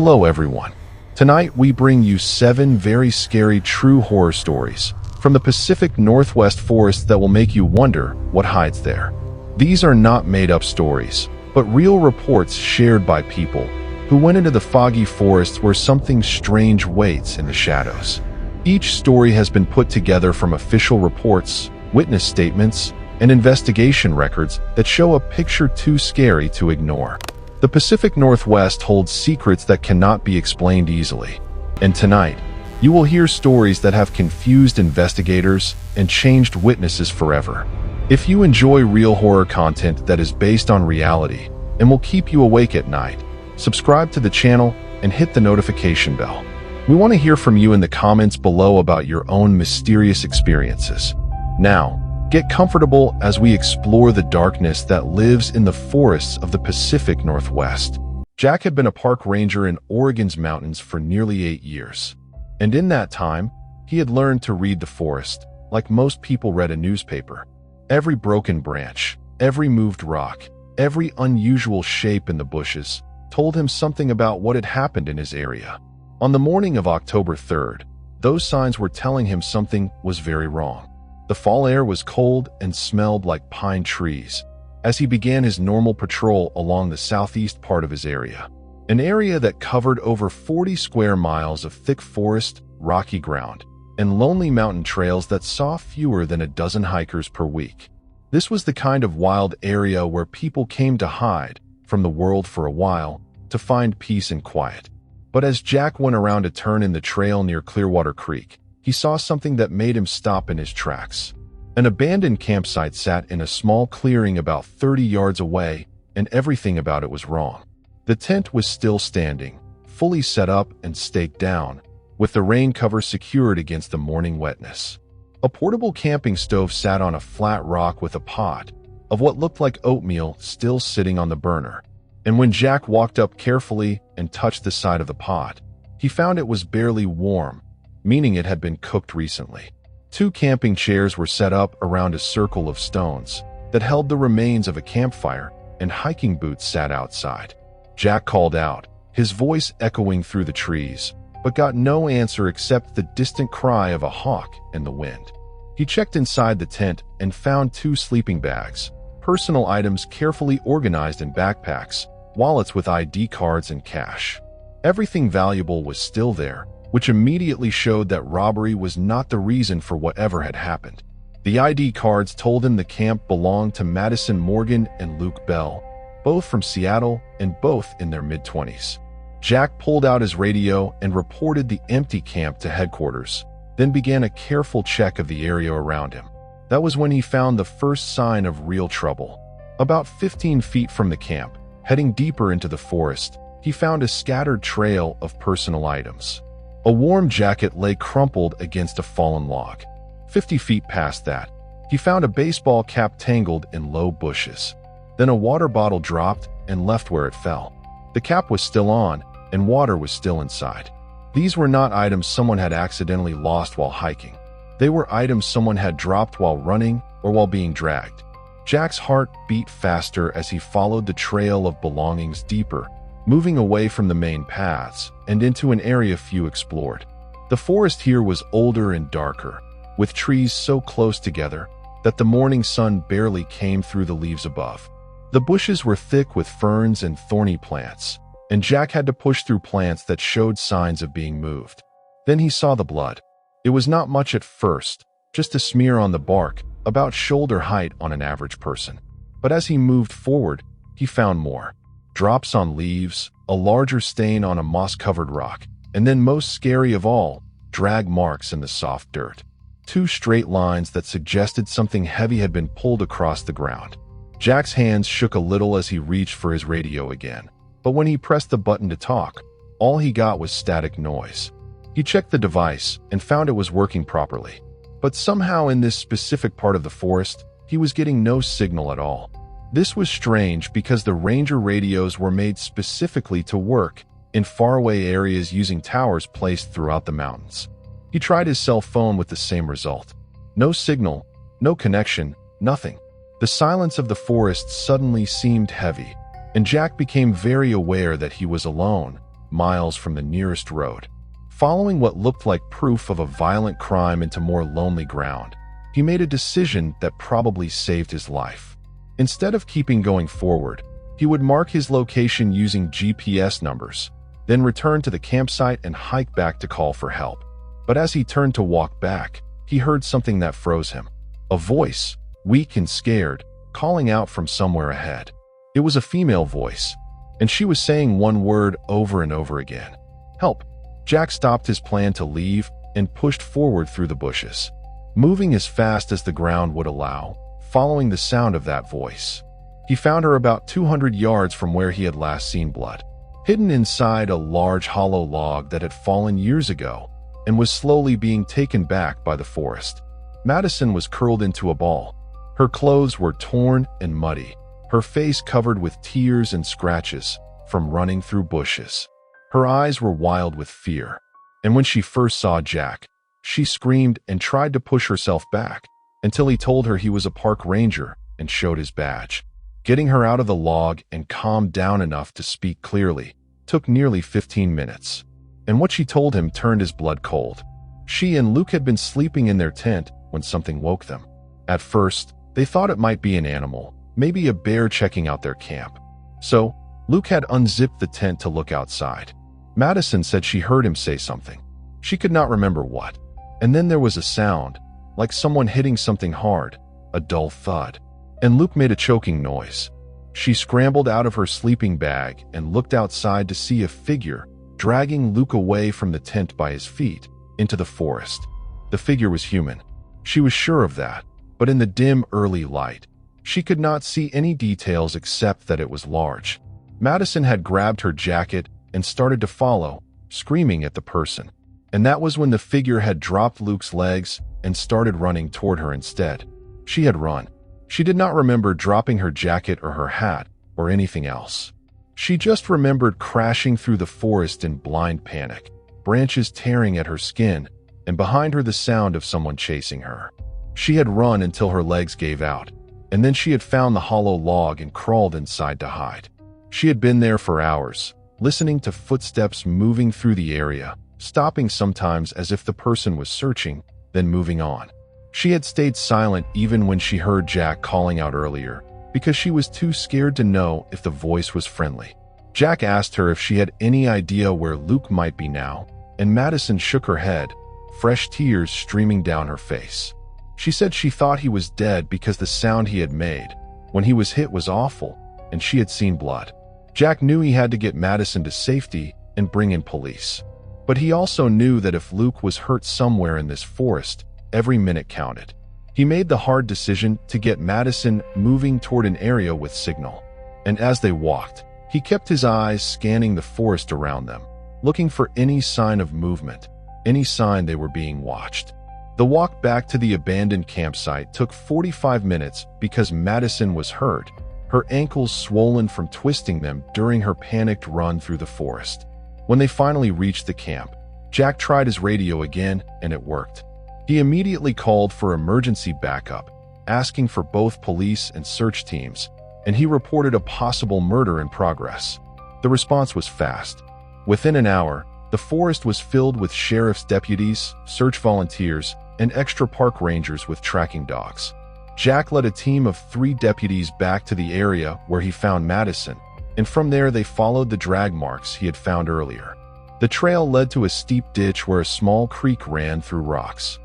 Hello everyone. Tonight we bring you 7 very scary true horror stories from the Pacific Northwest forest that will make you wonder what hides there. These are not made-up stories, but real reports shared by people who went into the foggy forests where something strange waits in the shadows. Each story has been put together from official reports, witness statements, and investigation records that show a picture too scary to ignore. The Pacific Northwest holds secrets that cannot be explained easily. And tonight, you will hear stories that have confused investigators and changed witnesses forever. If you enjoy real horror content that is based on reality and will keep you awake at night, subscribe to the channel and hit the notification bell. We want to hear from you in the comments below about your own mysterious experiences. Now, get comfortable as we explore the darkness that lives in the forests of the Pacific Northwest. Jack had been a park ranger in Oregon's mountains for nearly 8 years. And in that time, he had learned to read the forest, like most people read a newspaper. Every broken branch, every moved rock, every unusual shape in the bushes told him something about what had happened in his area. On the morning of October 3rd, those signs were telling him something was very wrong. The fall air was cold and smelled like pine trees as he began his normal patrol along the southeast part of his area, an area that covered over 40 square miles of thick forest, rocky ground, and lonely mountain trails that saw fewer than a dozen hikers per week. This was the kind of wild area where people came to hide from the world for a while to find peace and quiet. But as Jack went around a turn in the trail near Clearwater Creek, he saw something that made him stop in his tracks. An abandoned campsite sat in a small clearing about 30 yards away, and everything about it was wrong. The tent was still standing, fully set up and staked down, with the rain cover secured against the morning wetness. A portable camping stove sat on a flat rock with a pot of what looked like oatmeal still sitting on the burner. And when Jack walked up carefully and touched the side of the pot, he found it was barely warm, meaning it had been cooked recently. 2 camping chairs were set up around a circle of stones that held the remains of a campfire, and hiking boots sat outside. Jack called out, his voice echoing through the trees, but got no answer except the distant cry of a hawk in the wind. He checked inside the tent and found 2 sleeping bags, personal items carefully organized in backpacks, wallets with ID cards and cash. Everything valuable was still there, which immediately showed that robbery was not the reason for whatever had happened. The ID cards told him the camp belonged to Madison Morgan and Luke Bell, both from Seattle and both in their mid-20s. Jack pulled out his radio and reported the empty camp to headquarters, then began a careful check of the area around him. That was when he found the first sign of real trouble. About 15 feet from the camp, heading deeper into the forest, he found a scattered trail of personal items. A warm jacket lay crumpled against a fallen log. 50 feet past that, he found a baseball cap tangled in low bushes. Then a water bottle dropped and left where it fell. The cap was still on, and water was still inside. These were not items someone had accidentally lost while hiking. They were items someone had dropped while running or while being dragged. Jack's heart beat faster as he followed the trail of belongings deeper, moving away from the main paths and into an area few explored. The forest here was older and darker, with trees so close together that the morning sun barely came through the leaves above. The bushes were thick with ferns and thorny plants, and Jack had to push through plants that showed signs of being moved. Then he saw the blood. It was not much at first, just a smear on the bark, about shoulder height on an average person. But as he moved forward, he found more. Drops on leaves, a larger stain on a moss-covered rock, and then most scary of all, drag marks in the soft dirt. 2 straight lines that suggested something heavy had been pulled across the ground. Jack's hands shook a little as he reached for his radio again, but when he pressed the button to talk, all he got was static noise. He checked the device and found it was working properly. But somehow in this specific part of the forest, he was getting no signal at all. This was strange because the ranger radios were made specifically to work in faraway areas using towers placed throughout the mountains. He tried his cell phone with the same result. No signal, no connection, nothing. The silence of the forest suddenly seemed heavy, and Jack became very aware that he was alone miles from the nearest road. Following what looked like proof of a violent crime into more lonely ground, he made a decision that probably saved his life. Instead of keeping going forward, he would mark his location using GPS numbers, then return to the campsite and hike back to call for help. But as he turned to walk back, he heard something that froze him. A voice, weak and scared, calling out from somewhere ahead. It was a female voice, and she was saying one word over and over again. Help! Jack stopped his plan to leave and pushed forward through the bushes, moving as fast as the ground would allow, following the sound of that voice. He found her about 200 yards from where he had last seen blood, hidden inside a large hollow log that had fallen years ago and was slowly being taken back by the forest. Madison was curled into a ball. Her clothes were torn and muddy, her face covered with tears and scratches from running through bushes. Her eyes were wild with fear, and when she first saw Jack, she screamed and tried to push herself back until he told her he was a park ranger and showed his badge. Getting her out of the log and calmed down enough to speak clearly took nearly 15 minutes, and what she told him turned his blood cold. She and Luke had been sleeping in their tent when something woke them. At first, they thought it might be an animal, maybe a bear checking out their camp. So, Luke had unzipped the tent to look outside. Madison said she heard him say something. She could not remember what. And then there was a sound, like someone hitting something hard, a dull thud. And Luke made a choking noise. She scrambled out of her sleeping bag and looked outside to see a figure dragging Luke away from the tent by his feet into the forest. The figure was human. She was sure of that, but in the dim early light, she could not see any details except that it was large. Madison had grabbed her jacket and started to follow, screaming at the person. And that was when the figure had dropped Luke's legs and started running toward her instead. She had run. She did not remember dropping her jacket or her hat or anything else. She just remembered crashing through the forest in blind panic, branches tearing at her skin, and behind her the sound of someone chasing her. She had run until her legs gave out, and then she had found the hollow log and crawled inside to hide. She had been there for hours, listening to footsteps moving through the area, stopping sometimes as if the person was searching, then moving on. She had stayed silent even when she heard Jack calling out earlier, because she was too scared to know if the voice was friendly. Jack asked her if she had any idea where Luke might be now, and Madison shook her head, fresh tears streaming down her face. She said she thought he was dead because the sound he had made when he was hit was awful, and she had seen blood. Jack knew he had to get Madison to safety and bring in police. But he also knew that if Luke was hurt somewhere in this forest, every minute counted. He made the hard decision to get Madison moving toward an area with signal. And as they walked, he kept his eyes scanning the forest around them, looking for any sign of movement, any sign they were being watched. The walk back to the abandoned campsite took 45 minutes because Madison was hurt, her ankles swollen from twisting them during her panicked run through the forest. When they finally reached the camp, Jack tried his radio again, and it worked. He immediately called for emergency backup, asking for both police and search teams, and he reported a possible murder in progress. The response was fast. Within an hour, the forest was filled with sheriff's deputies, search volunteers, and extra park rangers with tracking dogs. Jack led a team of 3 deputies back to the area where he found Madison, and from there they followed the drag marks he had found earlier. The trail led to a steep ditch where a small creek ran through rocks.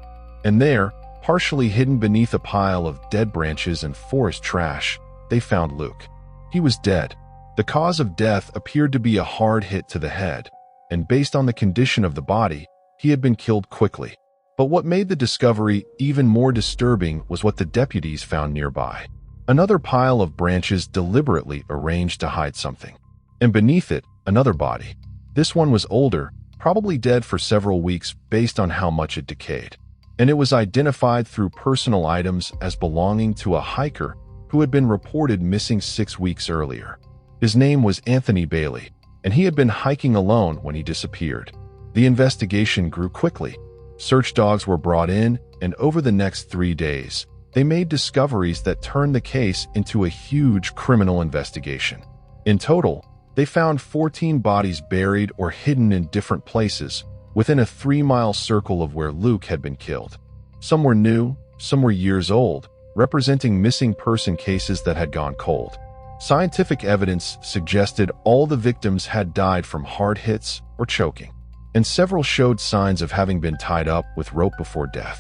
And there, partially hidden beneath a pile of dead branches and forest trash, they found Luke. He was dead. The cause of death appeared to be a hard hit to the head, and based on the condition of the body, he had been killed quickly. But what made the discovery even more disturbing was what the deputies found nearby. Another pile of branches deliberately arranged to hide something. And beneath it, another body. This one was older, probably dead for several weeks based on how much it decayed. And it was identified through personal items as belonging to a hiker who had been reported missing 6 weeks earlier. His name was Anthony Bailey, and he had been hiking alone when he disappeared. The investigation grew quickly. Search dogs were brought in, and over the next 3 days, they made discoveries that turned the case into a huge criminal investigation. In total, They found 14 bodies buried or hidden in different places, within a 3-mile circle of where Luke had been killed. Some were new, some were years old, representing missing person cases that had gone cold. Scientific evidence suggested all the victims had died from hard hits or choking, and several showed signs of having been tied up with rope before death.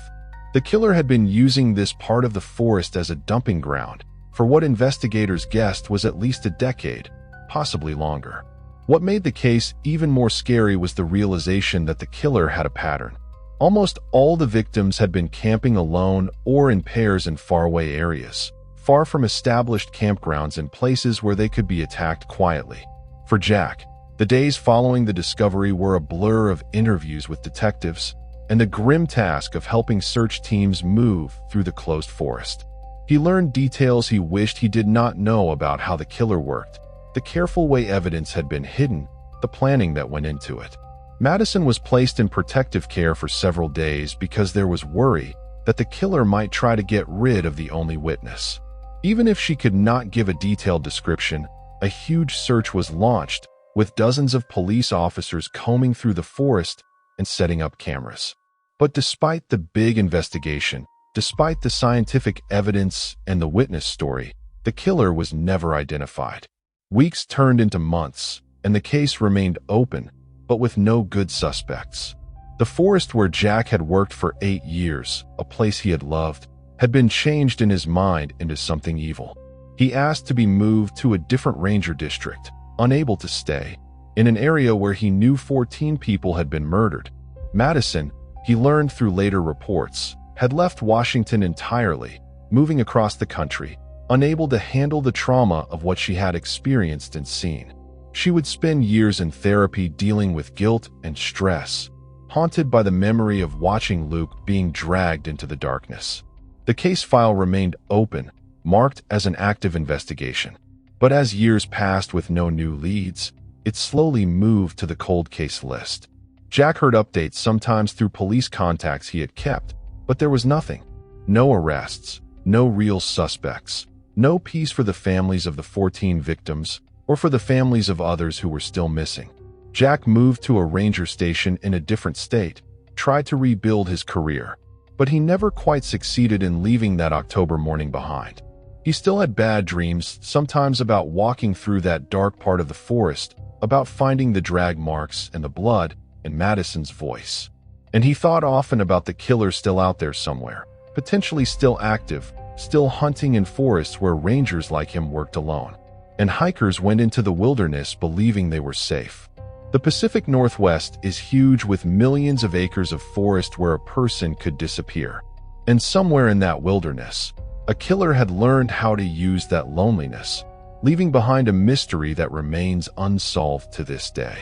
The killer had been using this part of the forest as a dumping ground for what investigators guessed was at least a decade, possibly longer. What made the case even more scary was the realization that the killer had a pattern. Almost all the victims had been camping alone or in pairs in faraway areas, far from established campgrounds and places where they could be attacked quietly. For Jack, the days following the discovery were a blur of interviews with detectives and the grim task of helping search teams move through the closed forest. He learned details he wished he did not know about how the killer worked, the careful way evidence had been hidden, the planning that went into it. Madison was placed in protective care for several days because there was worry that the killer might try to get rid of the only witness. Even if she could not give a detailed description, a huge search was launched, with dozens of police officers combing through the forest and setting up cameras. But despite the big investigation, despite the scientific evidence and the witness story, the killer was never identified. Weeks turned into months, and the case remained open, but with no good suspects. The forest where Jack had worked for 8 years, a place he had loved, had been changed in his mind into something evil. He asked to be moved to a different ranger district, unable to stay, in an area where he knew 14 people had been murdered. Madison, he learned through later reports, had left Washington entirely, moving across the country, unable to handle the trauma of what she had experienced and seen. She would spend years in therapy dealing with guilt and stress, haunted by the memory of watching Luke being dragged into the darkness. The case file remained open, marked as an active investigation. But as years passed with no new leads, it slowly moved to the cold case list. Jack heard updates sometimes through police contacts he had kept, but there was nothing. No arrests, no real suspects, no peace for the families of the 14 victims, or for the families of others who were still missing. Jack moved to a ranger station in a different state, tried to rebuild his career, but he never quite succeeded in leaving that October morning behind. He still had bad dreams, sometimes about walking through that dark part of the forest, about finding the drag marks and the blood in Madison's voice. And he thought often about the killer still out there somewhere, potentially still active, still hunting in forests where rangers like him worked alone, and hikers went into the wilderness believing they were safe. The Pacific Northwest is huge, with millions of acres of forest where a person could disappear. And somewhere in that wilderness, a killer had learned how to use that loneliness, leaving behind a mystery that remains unsolved to this day.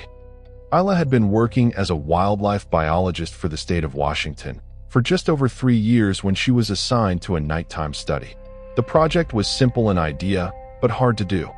Isla had been working as a wildlife biologist for the state of Washington for just over 3 years when she was assigned to a nighttime study. The project was simple in idea, but hard to do.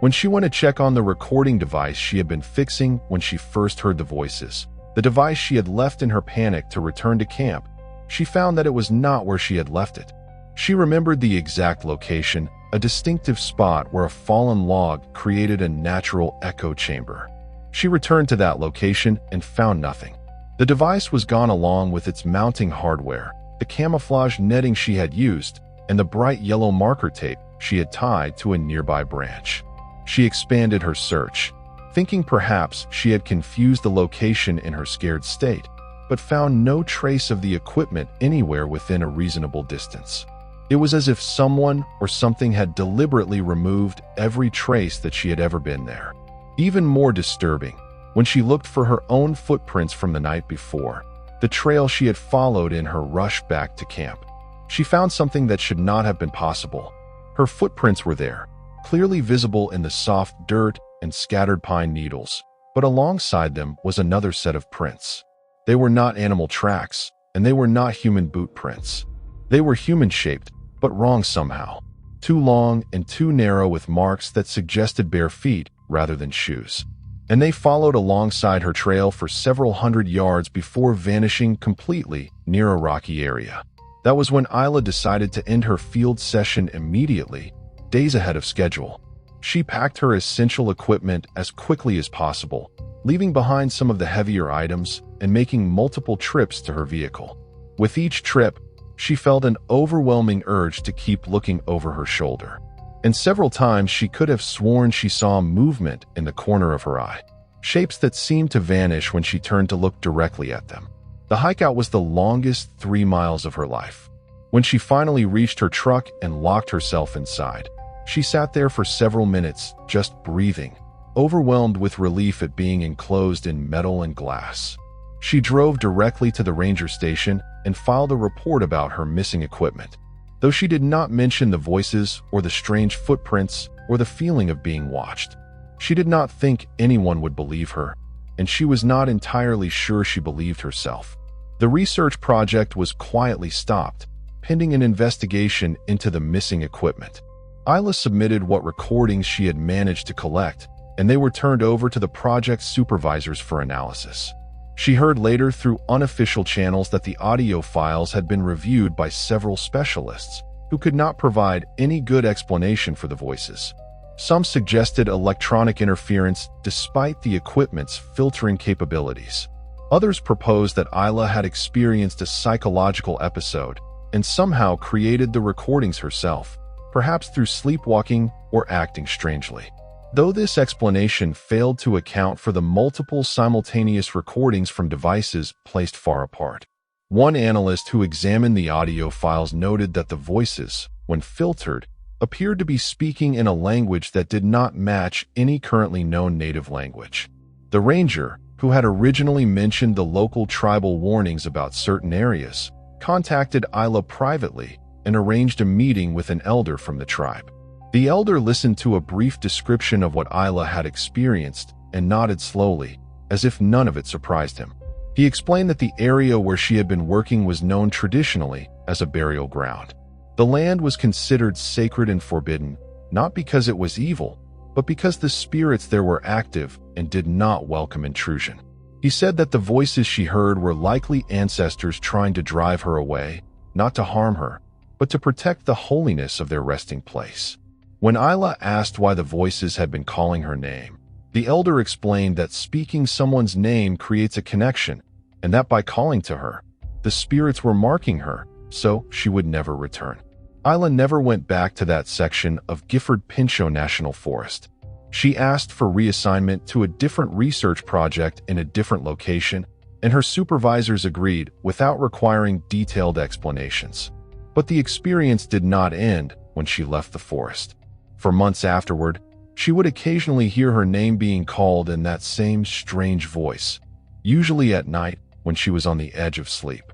When she went to check on the recording device she had been fixing when she first heard the voices, the device she had left in her panic to return to camp, she found that it was not where she had left it. She remembered the exact location, a distinctive spot where a fallen log created a natural echo chamber. She returned to that location and found nothing. The device was gone along with its mounting hardware, the camouflage netting she had used, and the bright yellow marker tape she had tied to a nearby branch. She expanded her search, thinking perhaps she had confused the location in her scared state, but found no trace of the equipment anywhere within a reasonable distance. It was as if someone or something had deliberately removed every trace that she had ever been there. Even more disturbing, when she looked for her own footprints from the night before, the trail she had followed in her rush back to camp, she found something that should not have been possible. Her footprints were there, clearly visible in the soft dirt and scattered pine needles, but alongside them was another set of prints. They were not animal tracks, and they were not human boot prints. They were human-shaped, but wrong somehow. Too long and too narrow, with marks that suggested bare feet rather than shoes. And they followed alongside her trail for several hundred yards before vanishing completely near a rocky area. That was when Isla decided to end her field session immediately, days ahead of schedule. She packed her essential equipment as quickly as possible, leaving behind some of the heavier items and making multiple trips to her vehicle. With each trip, she felt an overwhelming urge to keep looking over her shoulder. And several times she could have sworn she saw movement in the corner of her eye, shapes that seemed to vanish when she turned to look directly at them. The hike out was the longest 3 miles of her life. When she finally reached her truck and locked herself inside, she sat there for several minutes, just breathing, overwhelmed with relief at being enclosed in metal and glass. She drove directly to the ranger station and filed a report about her missing equipment. Though she did not mention the voices or the strange footprints or the feeling of being watched, she did not think anyone would believe her, and she was not entirely sure she believed herself. The research project was quietly stopped, pending an investigation into the missing equipment. Isla submitted what recordings she had managed to collect, and they were turned over to the project's supervisors for analysis. She heard later through unofficial channels that the audio files had been reviewed by several specialists who could not provide any good explanation for the voices. Some suggested electronic interference despite the equipment's filtering capabilities. Others proposed that Isla had experienced a psychological episode and somehow created the recordings herself, perhaps through sleepwalking or acting strangely. Though this explanation failed to account for the multiple simultaneous recordings from devices placed far apart. One analyst who examined the audio files noted that the voices, when filtered, appeared to be speaking in a language that did not match any currently known native language. The ranger, who had originally mentioned the local tribal warnings about certain areas, contacted Isla privately and arranged a meeting with an elder from the tribe. The elder listened to a brief description of what Isla had experienced and nodded slowly, as if none of it surprised him. He explained that the area where she had been working was known traditionally as a burial ground. The land was considered sacred and forbidden, not because it was evil, but because the spirits there were active and did not welcome intrusion. He said that the voices she heard were likely ancestors trying to drive her away, not to harm her, but to protect the holiness of their resting place. When Isla asked why the voices had been calling her name, the elder explained that speaking someone's name creates a connection, and that by calling to her, the spirits were marking her, so she would never return. Isla never went back to that section of Gifford Pinchot National Forest. She asked for reassignment to a different research project in a different location, and her supervisors agreed without requiring detailed explanations. But the experience did not end when she left the forest. For months afterward, she would occasionally hear her name being called in that same strange voice, usually at night when she was on the edge of sleep.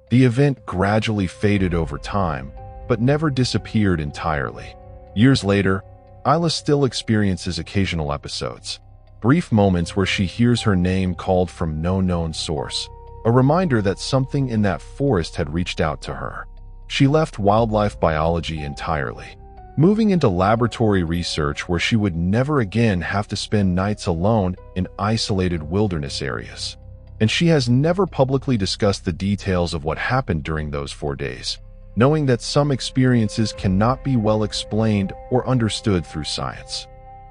The event gradually faded over time, but never disappeared entirely. Years later, Isla still experiences occasional episodes, brief moments where she hears her name called from no known source, a reminder that something in that forest had reached out to her. She left wildlife biology entirely, moving into laboratory research where she would never again have to spend nights alone in isolated wilderness areas. And she has never publicly discussed the details of what happened during those 4 days, knowing that some experiences cannot be well explained or understood through science.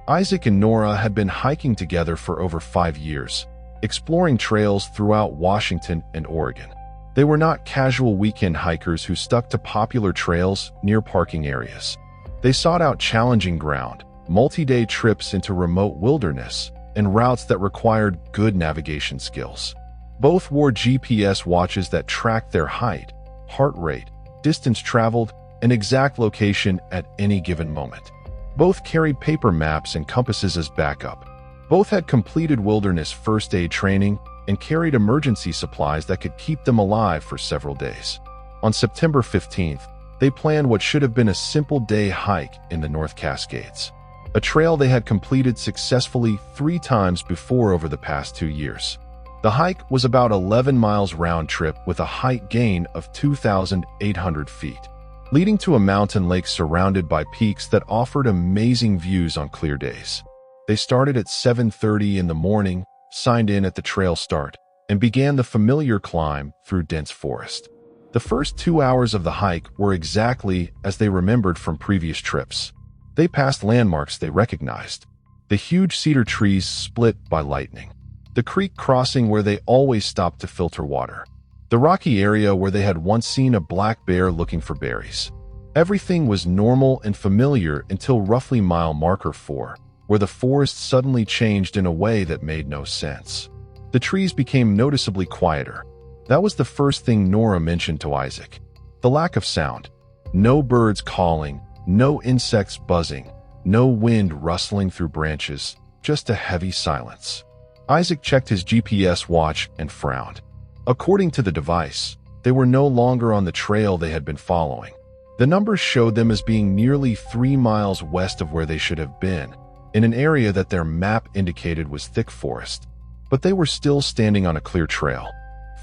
Isaac and Nora had been hiking together for over 5 years, exploring trails throughout Washington and Oregon. They were not casual weekend hikers who stuck to popular trails near parking areas. They sought out challenging ground, multi-day trips into remote wilderness, and routes that required good navigation skills. Both wore GPS watches that tracked their height, heart rate, distance traveled, and exact location at any given moment. Both carried paper maps and compasses as backup. Both had completed wilderness first aid training and carried emergency supplies that could keep them alive for several days. On September 15th, they planned what should have been a simple day hike in the North Cascades, a trail they had completed successfully 3 times before over the past 2 years. The hike was about 11 miles round trip with a height gain of 2,800 feet, leading to a mountain lake surrounded by peaks that offered amazing views on clear days. They started at 7:30 in the morning, signed in at the trail start, and began the familiar climb through dense forest. The first 2 hours of the hike were exactly as they remembered from previous trips. They passed landmarks they recognized. The huge cedar trees split by lightning. The creek crossing where they always stopped to filter water. The rocky area where they had once seen a black bear looking for berries. Everything was normal and familiar until roughly mile marker 4, where the forest suddenly changed in a way that made no sense. The trees became noticeably quieter. That was the first thing Nora mentioned to Isaac. The lack of sound. No birds calling, no insects buzzing, no wind rustling through branches, just a heavy silence. Isaac checked his GPS watch and frowned. According to the device, they were no longer on the trail they had been following. The numbers showed them as being nearly 3 miles west of where they should have been, in an area that their map indicated was thick forest. But they were still standing on a clear trail,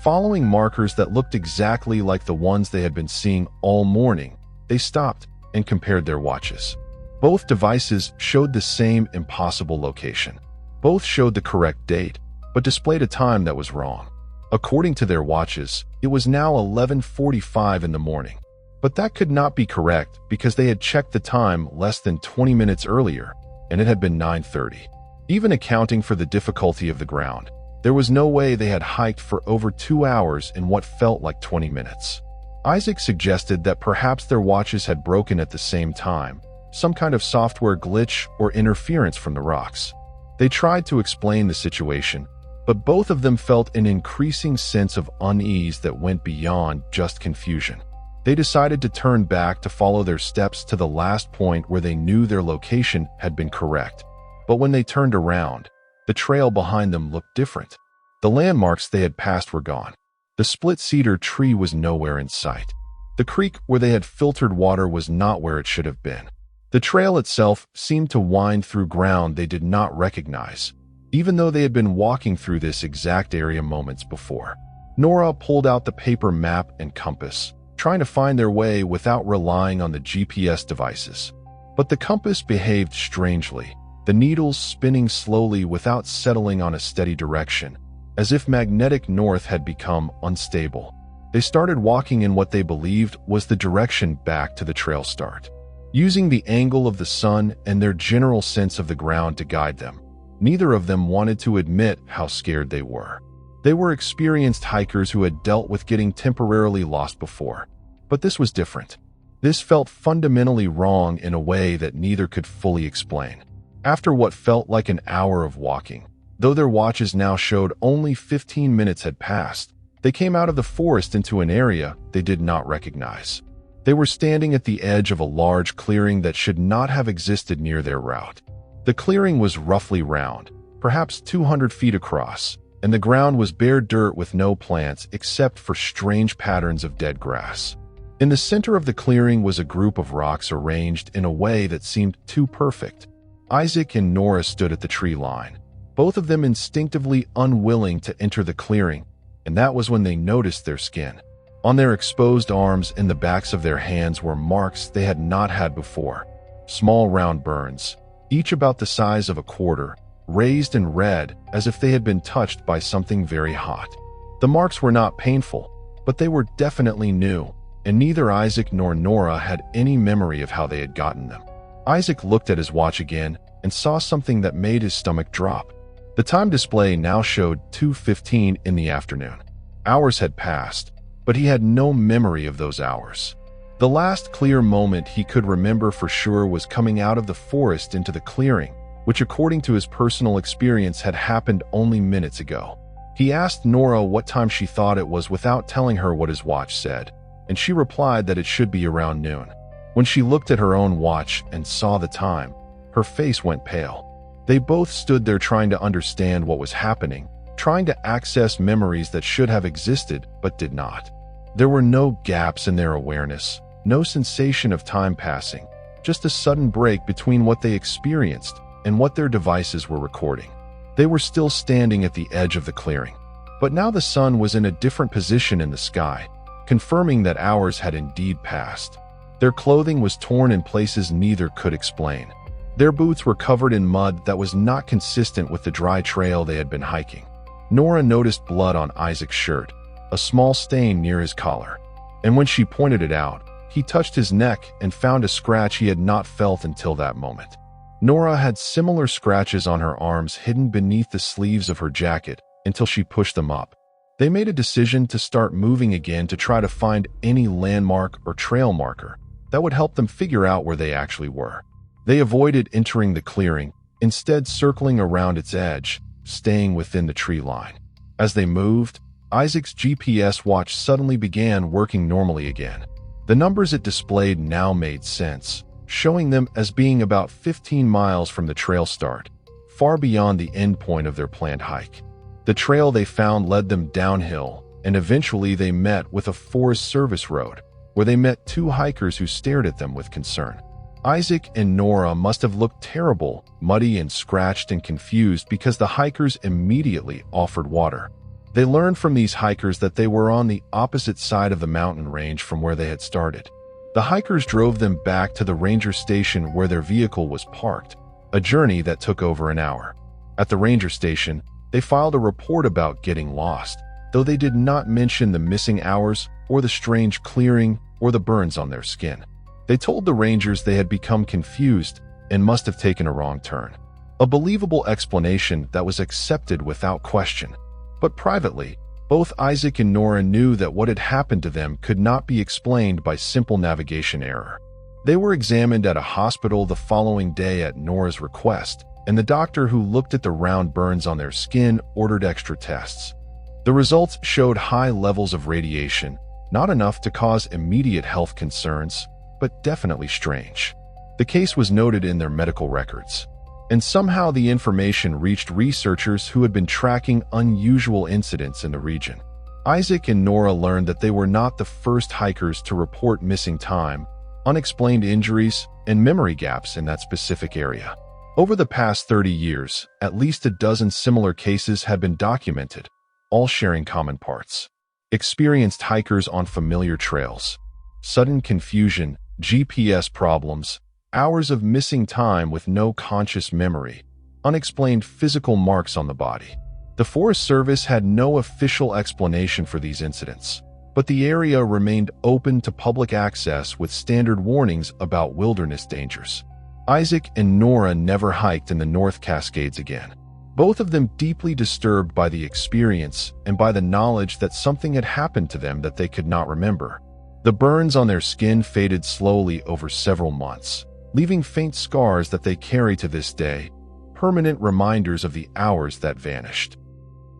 following markers that looked exactly like the ones they had been seeing all morning. They stopped and compared their watches. Both devices showed the same impossible location. Both showed the correct date, but displayed a time that was wrong. According to their watches, it was now 11:45 in the morning. But that could not be correct because they had checked the time less than 20 minutes earlier, and it had been 9:30. Even accounting for the difficulty of the ground, there was no way they had hiked for over 2 hours in what felt like 20 minutes. Isaac suggested that perhaps their watches had broken at the same time, some kind of software glitch or interference from the rocks. They tried to explain the situation, but both of them felt an increasing sense of unease that went beyond just confusion. They decided to turn back to follow their steps to the last point where they knew their location had been correct. But when they turned around, the trail behind them looked different. The landmarks they had passed were gone. The split cedar tree was nowhere in sight. The creek where they had filtered water was not where it should have been. The trail itself seemed to wind through ground they did not recognize, even though they had been walking through this exact area moments before. Nora pulled out the paper map and compass, trying to find their way without relying on the GPS devices. But the compass behaved strangely, the needles spinning slowly without settling on a steady direction, as if magnetic north had become unstable. They started walking in what they believed was the direction back to the trail start, using the angle of the sun and their general sense of the ground to guide them. Neither of them wanted to admit how scared they were. They were experienced hikers who had dealt with getting temporarily lost before. But this was different. This felt fundamentally wrong in a way that neither could fully explain. After what felt like an hour of walking, though their watches now showed only 15 minutes had passed, they came out of the forest into an area they did not recognize. They were standing at the edge of a large clearing that should not have existed near their route. The clearing was roughly round, perhaps 200 feet across, and the ground was bare dirt with no plants except for strange patterns of dead grass. In the center of the clearing was a group of rocks arranged in a way that seemed too perfect. Isaac and Nora stood at the tree line, both of them instinctively unwilling to enter the clearing, and that was when they noticed their skin. On their exposed arms and the backs of their hands were marks they had not had before. Small round burns, each about the size of a quarter, raised and red as if they had been touched by something very hot. The marks were not painful, but they were definitely new, and neither Isaac nor Nora had any memory of how they had gotten them. Isaac looked at his watch again and saw something that made his stomach drop. The time display now showed 2:15 in the afternoon. Hours had passed, but he had no memory of those hours. The last clear moment he could remember for sure was coming out of the forest into the clearing, which according to his personal experience had happened only minutes ago. He asked Nora what time she thought it was without telling her what his watch said, and she replied that it should be around noon. When she looked at her own watch and saw the time, her face went pale. They both stood there trying to understand what was happening, trying to access memories that should have existed but did not. There were no gaps in their awareness, no sensation of time passing, just a sudden break between what they experienced and what their devices were recording. They were still standing at the edge of the clearing, but now the sun was in a different position in the sky, confirming that hours had indeed passed. Their clothing was torn in places neither could explain. Their boots were covered in mud that was not consistent with the dry trail they had been hiking. Nora noticed blood on Isaac's shirt, a small stain near his collar, and when she pointed it out, He touched his neck and found a scratch he had not felt until that moment. Nora had similar scratches on her arms hidden beneath the sleeves of her jacket until she pushed them up. They made a decision to start moving again to try to find any landmark or trail marker that would help them figure out where they actually were. They avoided entering the clearing, instead circling around its edge, staying within the tree line. As they moved, Isaac's GPS watch suddenly began working normally again. The numbers it displayed now made sense, showing them as being about 15 miles from the trail start, far beyond the end point of their planned hike. The trail they found led them downhill, and eventually they met with a Forest Service road, where they met two hikers who stared at them with concern. Isaac and Nora must have looked terrible, muddy and scratched and confused because the hikers immediately offered water. They learned from these hikers that they were on the opposite side of the mountain range from where they had started. The hikers drove them back to the ranger station where their vehicle was parked, a journey that took over an hour. At the ranger station, they filed a report about getting lost, though they did not mention the missing hours or the strange clearing or the burns on their skin. They told the rangers they had become confused and must have taken a wrong turn. A believable explanation that was accepted without question. But privately, both Isaac and Nora knew that what had happened to them could not be explained by simple navigation error. They were examined at a hospital the following day at Nora's request, and the doctor who looked at the round burns on their skin ordered extra tests. The results showed high levels of radiation, not enough to cause immediate health concerns, but definitely strange. The case was noted in their medical records, and somehow the information reached researchers who had been tracking unusual incidents in the region. Isaac and Nora learned that they were not the first hikers to report missing time, unexplained injuries, and memory gaps in that specific area. Over the past 30 years, at least a dozen similar cases had been documented, all sharing common parts. Experienced hikers on familiar trails, sudden confusion, GPS problems, hours of missing time with no conscious memory, unexplained physical marks on the body. The Forest Service had no official explanation for these incidents, but the area remained open to public access with standard warnings about wilderness dangers. Isaac and Nora never hiked in the North Cascades again, both of them deeply disturbed by the experience and by the knowledge that something had happened to them that they could not remember. The burns on their skin faded slowly over several months, leaving faint scars that they carry to this day, permanent reminders of the hours that vanished.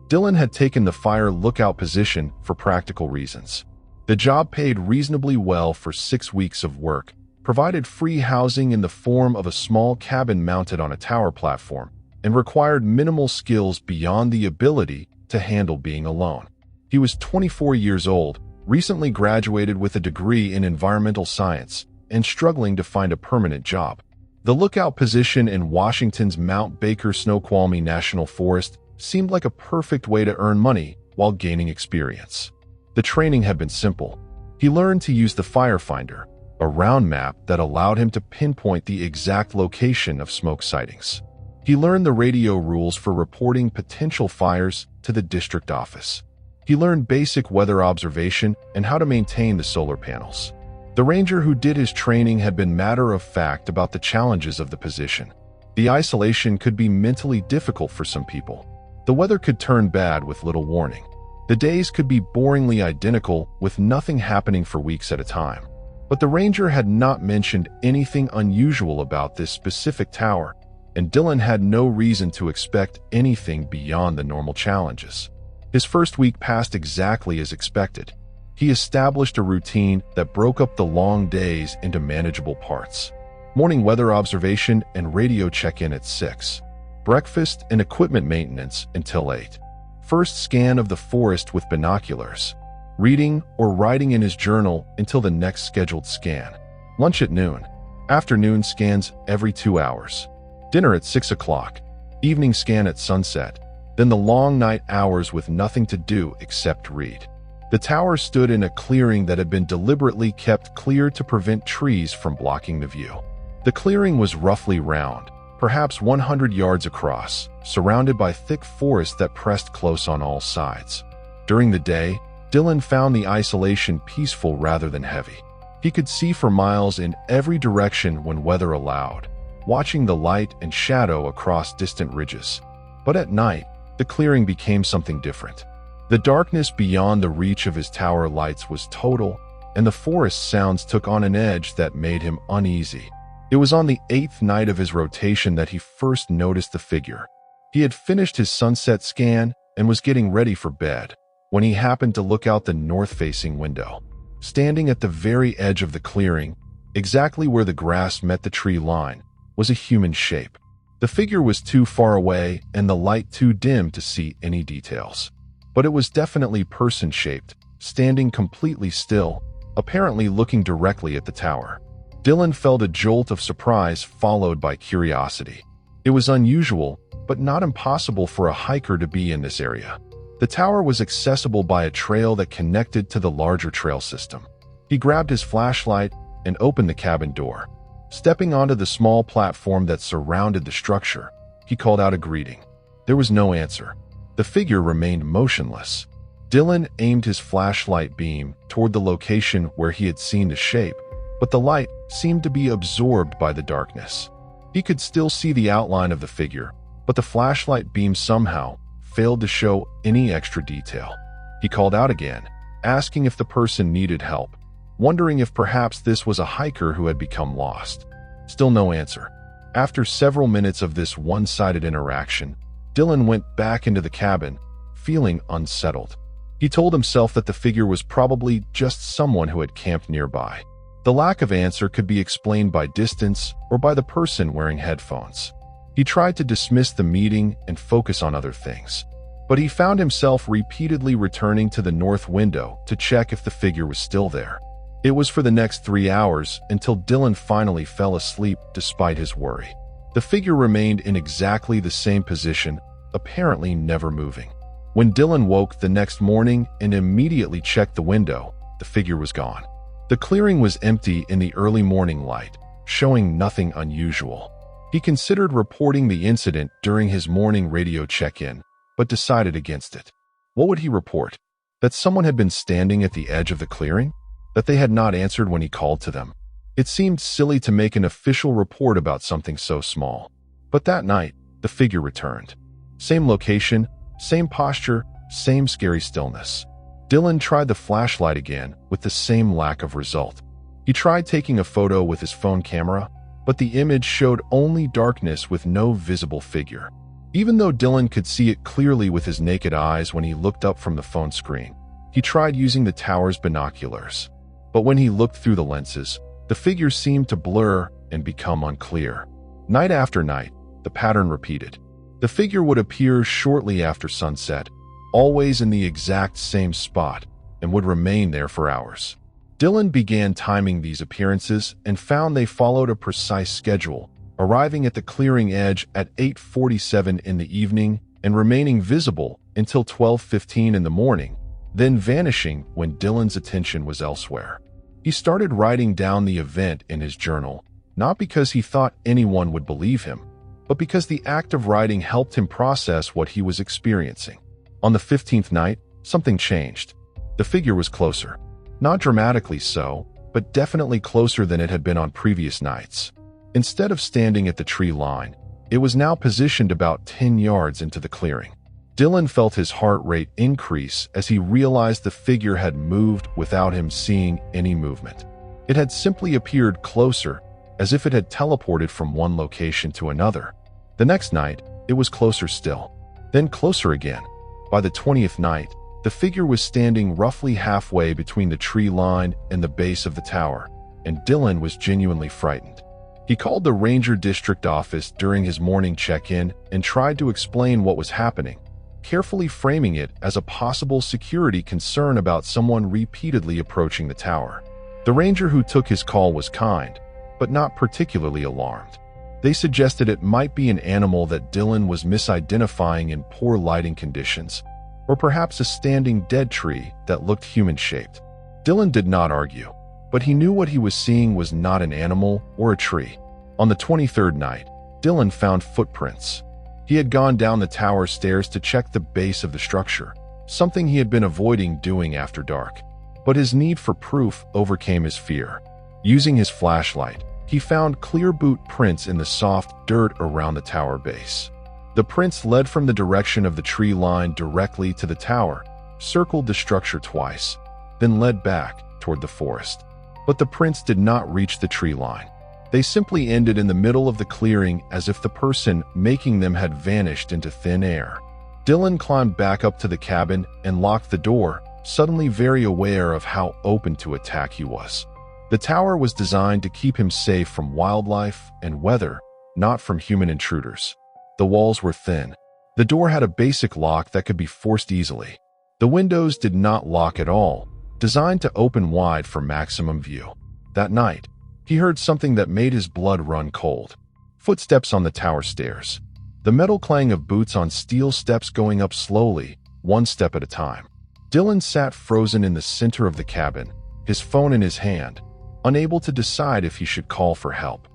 Dylan had taken the fire lookout position for practical reasons. The job paid reasonably well for 6 weeks of work, provided free housing in the form of a small cabin mounted on a tower platform, and required minimal skills beyond the ability to handle being alone. He was 24 years old, recently graduated with a degree in environmental science, and struggling to find a permanent job. The lookout position in Washington's Mount Baker Snoqualmie National Forest seemed like a perfect way to earn money while gaining experience. The training had been simple. He learned to use the firefinder, a round map that allowed him to pinpoint the exact location of smoke sightings. He learned the radio rules for reporting potential fires to the district office. He learned basic weather observation and how to maintain the solar panels. The ranger who did his training had been matter-of-fact about the challenges of the position. The isolation could be mentally difficult for some people. The weather could turn bad with little warning. The days could be boringly identical with nothing happening for weeks at a time. But the ranger had not mentioned anything unusual about this specific tower, and Dylan had no reason to expect anything beyond the normal challenges. His first week passed exactly as expected. He established a routine that broke up the long days into manageable parts. Morning weather observation and radio check-in at 6. Breakfast and equipment maintenance until 8. First scan of the forest with binoculars. Reading or writing in his journal until the next scheduled scan. Lunch at noon. Afternoon scans every 2 hours. Dinner at 6 o'clock. Evening scan at sunset. Then the long night hours with nothing to do except read. The tower stood in a clearing that had been deliberately kept clear to prevent trees from blocking the view. The clearing was roughly round, perhaps 100 yards across, surrounded by thick forest that pressed close on all sides. During the day, Dylan found the isolation peaceful rather than heavy. He could see for miles in every direction when weather allowed, watching the light and shadow across distant ridges. But at night, the clearing became something different. The darkness beyond the reach of his tower lights was total, and the forest sounds took on an edge that made him uneasy. It was on the 8th night of his rotation that he first noticed the figure. He had finished his sunset scan and was getting ready for bed when he happened to look out the north-facing window. Standing at the very edge of the clearing, exactly where the grass met the tree line, was a human shape. The figure was too far away and the light too dim to see any details. But it was definitely person-shaped, standing completely still, apparently looking directly at the tower. Dylan felt a jolt of surprise followed by curiosity. It was unusual, but not impossible for a hiker to be in this area. The tower was accessible by a trail that connected to the larger trail system. He grabbed his flashlight and opened the cabin door. Stepping onto the small platform that surrounded the structure, he called out a greeting. There was no answer. The figure remained motionless. Dylan aimed his flashlight beam toward the location where he had seen the shape, but the light seemed to be absorbed by the darkness. He could still see the outline of the figure, but the flashlight beam somehow failed to show any extra detail. He called out again, asking if the person needed help, wondering if perhaps this was a hiker who had become lost. Still no answer. After several minutes of this one-sided interaction, Dylan went back into the cabin, feeling unsettled. He told himself that the figure was probably just someone who had camped nearby. The lack of answer could be explained by distance or by the person wearing headphones. He tried to dismiss the meeting and focus on other things, but he found himself repeatedly returning to the north window to check if the figure was still there. It was for the next 3 hours until Dylan finally fell asleep despite his worry. The figure remained in exactly the same position, apparently never moving. When Dylan woke the next morning and immediately checked the window, the figure was gone. The clearing was empty in the early morning light, showing nothing unusual. He considered reporting the incident during his morning radio check-in, but decided against it. What would he report? That someone had been standing at the edge of the clearing? That they had not answered when he called to them? It seemed silly to make an official report about something so small. But that night, the figure returned. Same location, same posture, same scary stillness. Dylan tried the flashlight again with the same lack of result. He tried taking a photo with his phone camera, but the image showed only darkness with no visible figure. Even though Dylan could see it clearly with his naked eyes when he looked up from the phone screen, he tried using the tower's binoculars. But when he looked through the lenses, the figure seemed to blur and become unclear. Night after night, the pattern repeated. The figure would appear shortly after sunset, always in the exact same spot, and would remain there for hours. Dylan began timing these appearances and found they followed a precise schedule, arriving at the clearing edge at 8:47 in the evening and remaining visible until 12:15 in the morning, then vanishing when Dylan's attention was elsewhere. He started writing down the event in his journal, not because he thought anyone would believe him, but because the act of writing helped him process what he was experiencing. On the 15th night, something changed. The figure was closer. Not dramatically so, but definitely closer than it had been on previous nights. Instead of standing at the tree line, it was now positioned about 10 yards into the clearing. Dylan felt his heart rate increase as he realized the figure had moved without him seeing any movement. It had simply appeared closer, as if it had teleported from one location to another. The next night, it was closer still, then closer again. By the 20th night, the figure was standing roughly halfway between the tree line and the base of the tower, and Dylan was genuinely frightened. He called the Ranger District office during his morning check-in and tried to explain what was happening, carefully framing it as a possible security concern about someone repeatedly approaching the tower. The ranger who took his call was kind, but not particularly alarmed. They suggested it might be an animal that Dylan was misidentifying in poor lighting conditions, or perhaps a standing dead tree that looked human-shaped. Dylan did not argue, but he knew what he was seeing was not an animal or a tree. On the 23rd night, Dylan found footprints. He had gone down the tower stairs to check the base of the structure, something he had been avoiding doing after dark. But his need for proof overcame his fear. Using his flashlight, he found clear boot prints in the soft dirt around the tower base. The prints led from the direction of the tree line directly to the tower, circled the structure twice, then led back toward the forest. But the prints did not reach the tree line. They simply ended in the middle of the clearing as if the person making them had vanished into thin air. Dylan climbed back up to the cabin and locked the door, suddenly very aware of how open to attack he was. The tower was designed to keep him safe from wildlife and weather, not from human intruders. The walls were thin. The door had a basic lock that could be forced easily. The windows did not lock at all, designed to open wide for maximum view. That night, he heard something that made his blood run cold. Footsteps on the tower stairs. The metal clang of boots on steel steps going up slowly, one step at a time. Dylan sat frozen in the center of the cabin, his phone in his hand, unable to decide if he should call for help.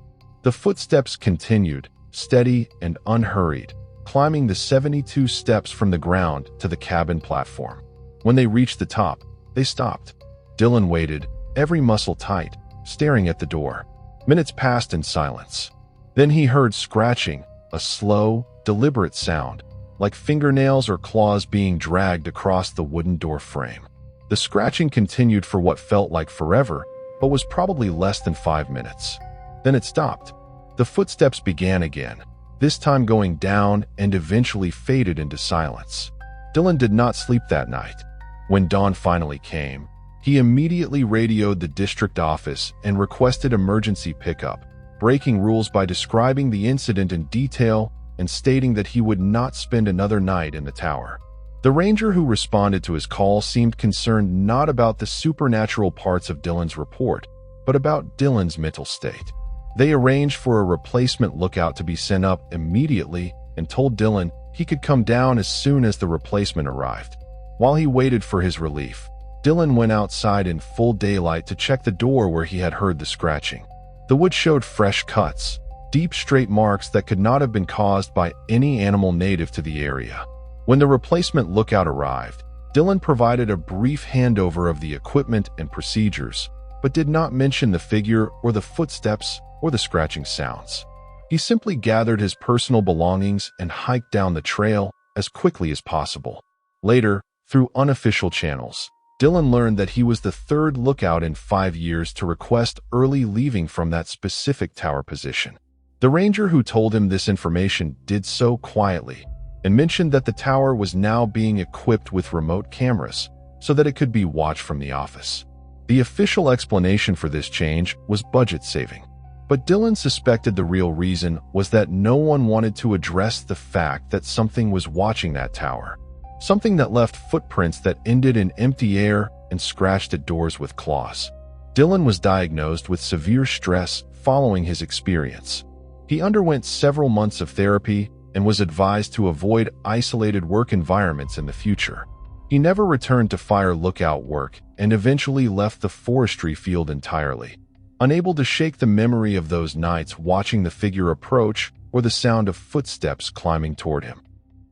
The footsteps continued, steady and unhurried, climbing the 72 steps from the ground to the cabin platform. When they reached the top, they stopped. Dylan waited, every muscle tight, staring at the door. Minutes passed in silence. Then he heard scratching, a slow, deliberate sound, like fingernails or claws being dragged across the wooden door frame. The scratching continued for what felt like forever, but was probably less than 5 minutes. Then it stopped. The footsteps began again, this time going down and eventually faded into silence. Dylan did not sleep that night. When dawn finally came, he immediately radioed the district office and requested emergency pickup, breaking rules by describing the incident in detail and stating that he would not spend another night in the tower. The ranger who responded to his call seemed concerned not about the supernatural parts of Dylan's report, but about Dylan's mental state. They arranged for a replacement lookout to be sent up immediately and told Dylan he could come down as soon as the replacement arrived. While he waited for his relief, Dylan went outside in full daylight to check the door where he had heard the scratching. The wood showed fresh cuts, deep straight marks that could not have been caused by any animal native to the area. When the replacement lookout arrived, Dylan provided a brief handover of the equipment and procedures, but did not mention the figure or the footsteps or the scratching sounds. He simply gathered his personal belongings and hiked down the trail as quickly as possible. Later, through unofficial channels, Dylan learned that he was the third lookout in 5 years to request early leaving from that specific tower position. The ranger who told him this information did so quietly and mentioned that the tower was now being equipped with remote cameras so that it could be watched from the office. The official explanation for this change was budget saving. But Dylan suspected the real reason was that no one wanted to address the fact that something was watching that tower. Something that left footprints that ended in empty air and scratched at doors with claws. Dylan was diagnosed with severe stress following his experience. He underwent several months of therapy and was advised to avoid isolated work environments in the future. He never returned to fire lookout work and eventually left the forestry field entirely, unable to shake the memory of those nights watching the figure approach or the sound of footsteps climbing toward him.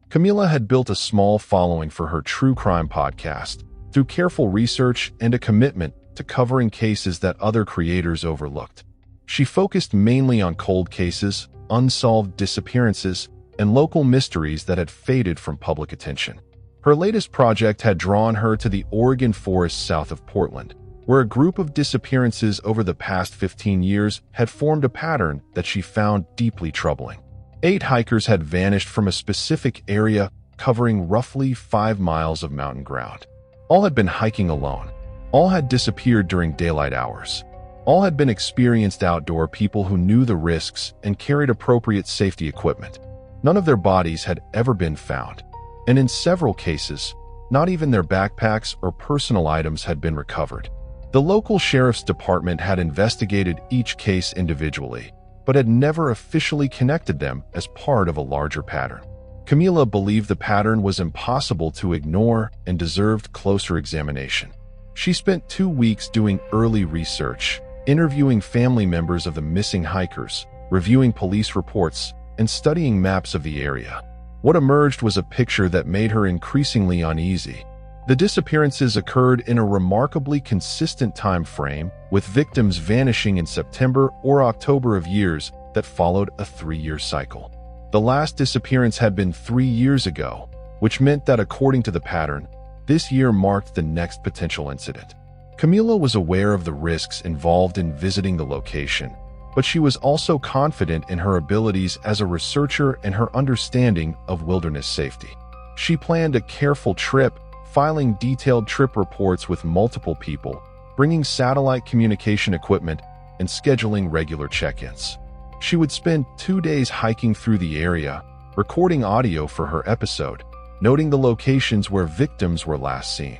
Camila had built a small following for her true crime podcast through careful research and a commitment to covering cases that other creators overlooked. She focused mainly on cold cases, unsolved disappearances, and local mysteries that had faded from public attention. Her latest project had drawn her to the Oregon forest south of Portland, where a group of disappearances over the past 15 years had formed a pattern that she found deeply troubling. 8 hikers had vanished from a specific area covering roughly 5 miles of mountain ground. All had been hiking alone. All had disappeared during daylight hours. All had been experienced outdoor people who knew the risks and carried appropriate safety equipment. None of their bodies had ever been found, and in several cases, not even their backpacks or personal items had been recovered. The local sheriff's department had investigated each case individually, but had never officially connected them as part of a larger pattern. Camila believed the pattern was impossible to ignore and deserved closer examination. She spent 2 weeks doing early research, interviewing family members of the missing hikers, reviewing police reports, and studying maps of the area. What emerged was a picture that made her increasingly uneasy. The disappearances occurred in a remarkably consistent time frame, with victims vanishing in September or October of years that followed a 3-year cycle. The last disappearance had been 3 years ago, which meant that according to the pattern, this year marked the next potential incident. Camila was aware of the risks involved in visiting the location, but she was also confident in her abilities as a researcher and her understanding of wilderness safety. She planned a careful trip, filing detailed trip reports with multiple people, bringing satellite communication equipment, and scheduling regular check-ins. She would spend 2 days hiking through the area, recording audio for her episode, noting the locations where victims were last seen.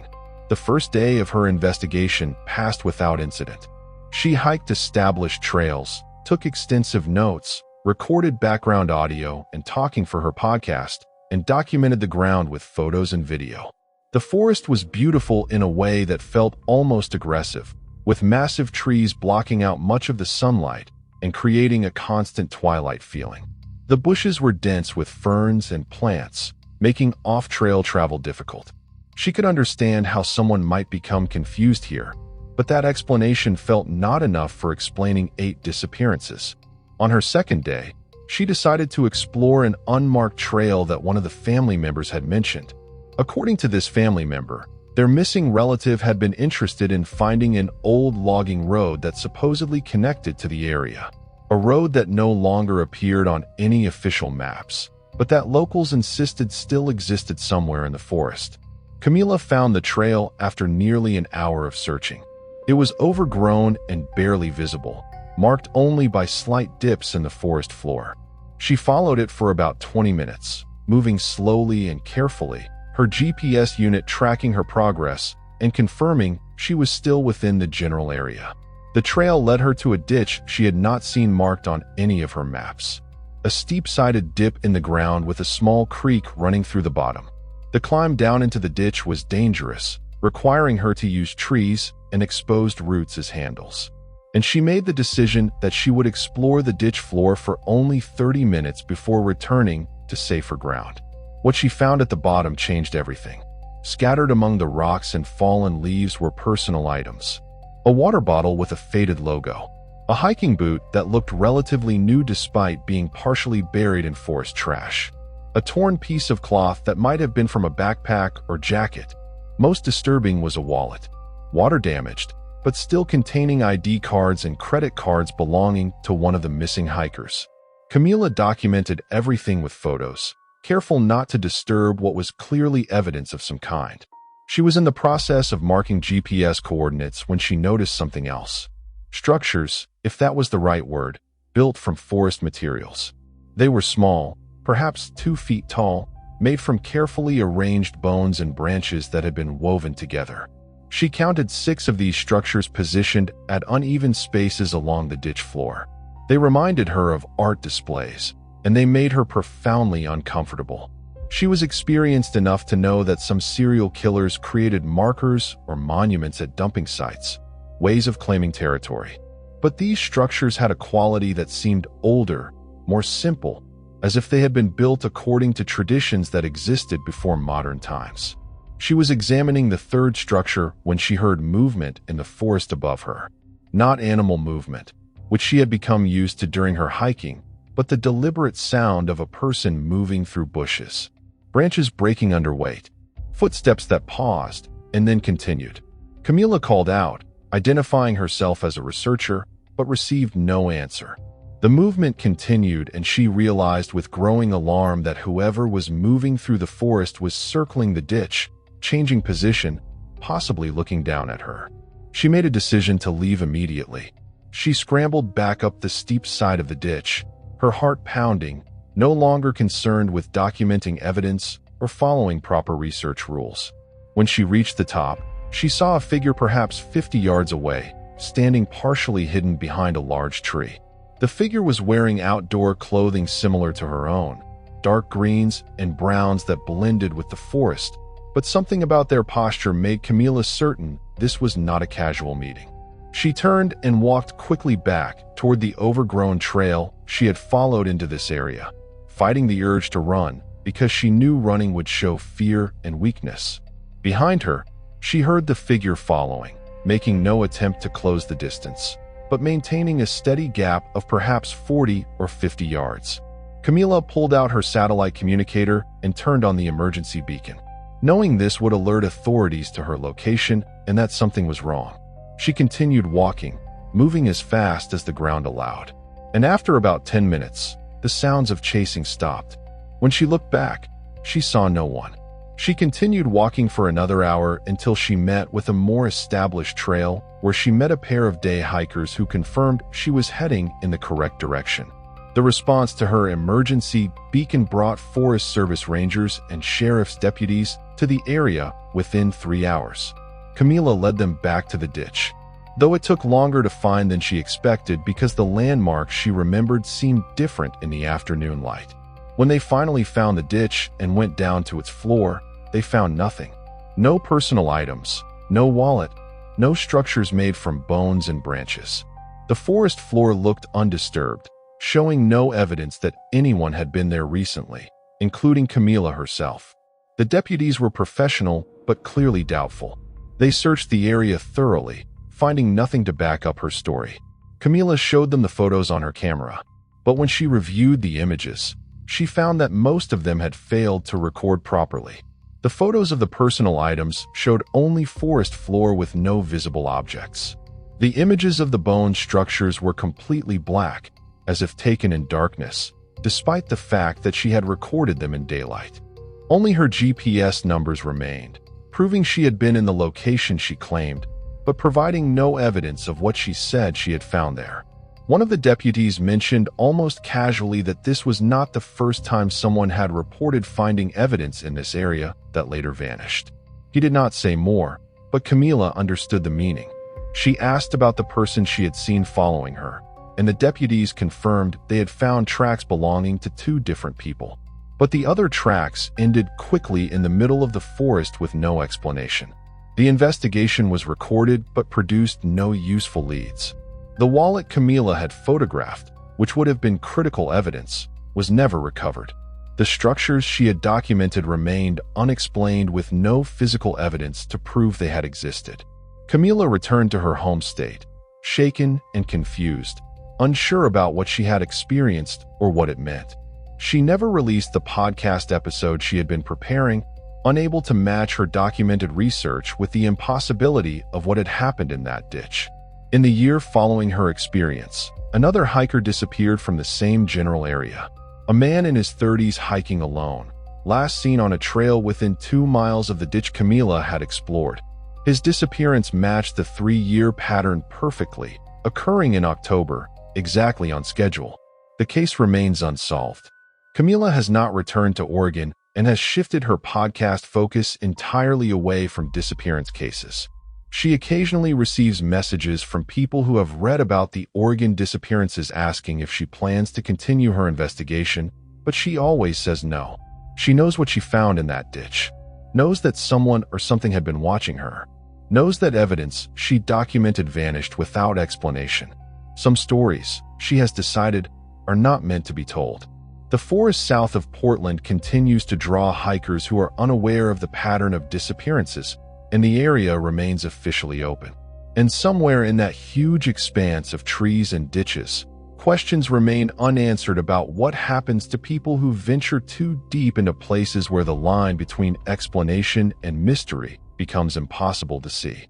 The first day of her investigation passed without incident. She hiked established trails, took extensive notes, recorded background audio and talking for her podcast, and documented the ground with photos and video. The forest was beautiful in a way that felt almost aggressive, with massive trees blocking out much of the sunlight and creating a constant twilight feeling. The bushes were dense with ferns and plants, making off-trail travel difficult. She could understand how someone might become confused here, but that explanation felt not enough for explaining 8 disappearances. On her second day, she decided to explore an unmarked trail that one of the family members had mentioned. According to this family member, their missing relative had been interested in finding an old logging road that supposedly connected to the area. A road that no longer appeared on any official maps, but that locals insisted still existed somewhere in the forest. Camila found the trail after nearly an hour of searching. It was overgrown and barely visible, marked only by slight dips in the forest floor. She followed it for about 20 minutes, moving slowly and carefully, her GPS unit tracking her progress and confirming she was still within the general area. The trail led her to a ditch she had not seen marked on any of her maps. A steep-sided dip in the ground with a small creek running through the bottom. The climb down into the ditch was dangerous, requiring her to use trees and exposed roots as handles. And she made the decision that she would explore the ditch floor for only 30 minutes before returning to safer ground. What she found at the bottom changed everything. Scattered among the rocks and fallen leaves were personal items. A water bottle with a faded logo. A hiking boot that looked relatively new despite being partially buried in forest trash. A torn piece of cloth that might have been from a backpack or jacket. Most disturbing was a wallet. Water damaged, but still containing ID cards and credit cards belonging to one of the missing hikers. Camila documented everything with photos, careful not to disturb what was clearly evidence of some kind. She was in the process of marking GPS coordinates when she noticed something else. Structures, if that was the right word, built from forest materials. They were small, perhaps 2 feet tall, made from carefully arranged bones and branches that had been woven together. She counted 6 of these structures positioned at uneven spaces along the ditch floor. They reminded her of art displays, and they made her profoundly uncomfortable. She was experienced enough to know that some serial killers created markers or monuments at dumping sites, ways of claiming territory. But these structures had a quality that seemed older, more simple, as if they had been built according to traditions that existed before modern times. She was examining the third structure when she heard movement in the forest above her. Not animal movement, which she had become used to during her hiking, but the deliberate sound of a person moving through bushes. Branches breaking under weight. Footsteps that paused and then continued. Camila called out, identifying herself as a researcher, but received no answer. The movement continued, and she realized with growing alarm that whoever was moving through the forest was circling the ditch, changing position, possibly looking down at her. She made a decision to leave immediately. She scrambled back up the steep side of the ditch, her heart pounding, no longer concerned with documenting evidence or following proper research rules. When she reached the top, she saw a figure perhaps 50 yards away, standing partially hidden behind a large tree. The figure was wearing outdoor clothing similar to her own, dark greens and browns that blended with the forest, but something about their posture made Camila certain this was not a casual meeting. She turned and walked quickly back toward the overgrown trail she had followed into this area, fighting the urge to run because she knew running would show fear and weakness. Behind her, she heard the figure following, making no attempt to close the distance, but maintaining a steady gap of perhaps 40 or 50 yards. Camila pulled out her satellite communicator and turned on the emergency beacon, knowing this would alert authorities to her location and that something was wrong. She continued walking, moving as fast as the ground allowed. And after about 10 minutes, the sounds of chasing stopped. When she looked back, she saw no one. She continued walking for another hour until she met with a more established trail where she met a pair of day hikers who confirmed she was heading in the correct direction. The response to her emergency beacon brought Forest Service rangers and sheriff's deputies to the area within 3 hours. Camila led them back to the ditch, though it took longer to find than she expected because the landmarks she remembered seemed different in the afternoon light. When they finally found the ditch and went down to its floor, they found nothing. No personal items, no wallet, no structures made from bones and branches. The forest floor looked undisturbed, showing no evidence that anyone had been there recently, including Camila herself. The deputies were professional but clearly doubtful. They searched the area thoroughly, finding nothing to back up her story. Camila showed them the photos on her camera, but when she reviewed the images, she found that most of them had failed to record properly. The photos of the personal items showed only forest floor with no visible objects. The images of the bone structures were completely black, as if taken in darkness, despite the fact that she had recorded them in daylight. Only her GPS numbers remained, proving she had been in the location she claimed, but providing no evidence of what she said she had found there. One of the deputies mentioned almost casually that this was not the first time someone had reported finding evidence in this area that later vanished. He did not say more, but Camila understood the meaning. She asked about the person she had seen following her, and the deputies confirmed they had found tracks belonging to 2 different people. But the other tracks ended quickly in the middle of the forest with no explanation. The investigation was recorded but produced no useful leads. The wallet Camila had photographed, which would have been critical evidence, was never recovered. The structures she had documented remained unexplained with no physical evidence to prove they had existed. Camila returned to her home state, shaken and confused, unsure about what she had experienced or what it meant. She never released the podcast episode she had been preparing, unable to match her documented research with the impossibility of what had happened in that ditch. In the year following her experience, another hiker disappeared from the same general area. A man in his 30s hiking alone, last seen on a trail within 2 miles of the ditch Camila had explored. His disappearance matched the 3-year pattern perfectly, occurring in October, exactly on schedule. The case remains unsolved. Camila has not returned to Oregon and has shifted her podcast focus entirely away from disappearance cases. She occasionally receives messages from people who have read about the Oregon disappearances asking if she plans to continue her investigation, but she always says no. She knows what she found in that ditch, knows that someone or something had been watching her, knows that evidence she documented vanished without explanation. Some stories, she has decided, are not meant to be told. The forest south of Portland continues to draw hikers who are unaware of the pattern of disappearances, and the area remains officially open. And somewhere in that huge expanse of trees and ditches, questions remain unanswered about what happens to people who venture too deep into places where the line between explanation and mystery becomes impossible to see.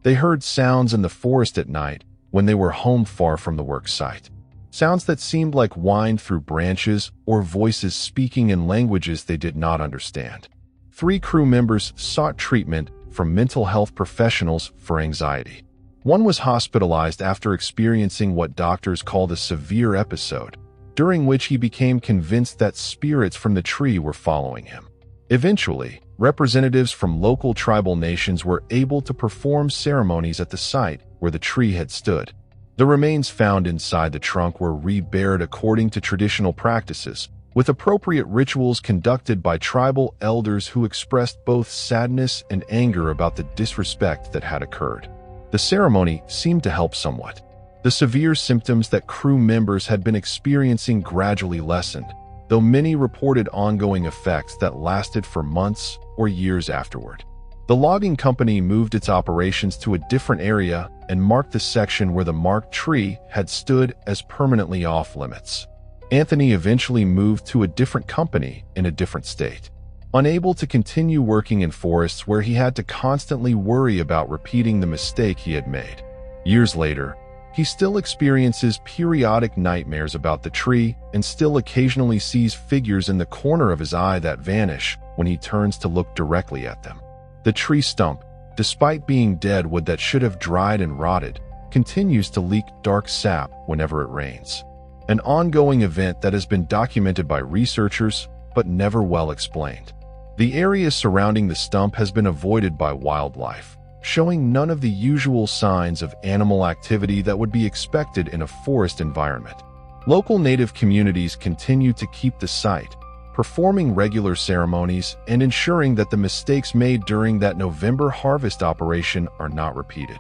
They heard sounds in the forest at night when they were home far from the work site. Sounds that seemed like wind through branches or voices speaking in languages they did not understand. 3 crew members sought treatment from mental health professionals for anxiety. One was hospitalized after experiencing what doctors called a severe episode, during which he became convinced that spirits from the tree were following him. Eventually, representatives from local tribal nations were able to perform ceremonies at the site where the tree had stood. The remains found inside the trunk were reburied according to traditional practices, with appropriate rituals conducted by tribal elders who expressed both sadness and anger about the disrespect that had occurred. The ceremony seemed to help somewhat. The severe symptoms that crew members had been experiencing gradually lessened, though many reported ongoing effects that lasted for months or years afterward. The logging company moved its operations to a different area and marked the section where the marked tree had stood as permanently off-limits. Anthony eventually moved to a different company in a different state. Unable to continue working in forests where he had to constantly worry about repeating the mistake he had made. Years later, he still experiences periodic nightmares about the tree and still occasionally sees figures in the corner of his eye that vanish when he turns to look directly at them. The tree stump, despite being dead wood that should have dried and rotted, continues to leak dark sap whenever it rains. An ongoing event that has been documented by researchers but never well explained. The area surrounding the stump has been avoided by wildlife, showing none of the usual signs of animal activity that would be expected in a forest environment. Local native communities continue to keep the site, performing regular ceremonies and ensuring that the mistakes made during that November harvest operation are not repeated.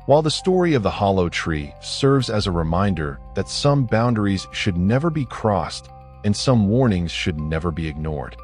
While the story of the hollow tree serves as a reminder that some boundaries should never be crossed and some warnings should never be ignored,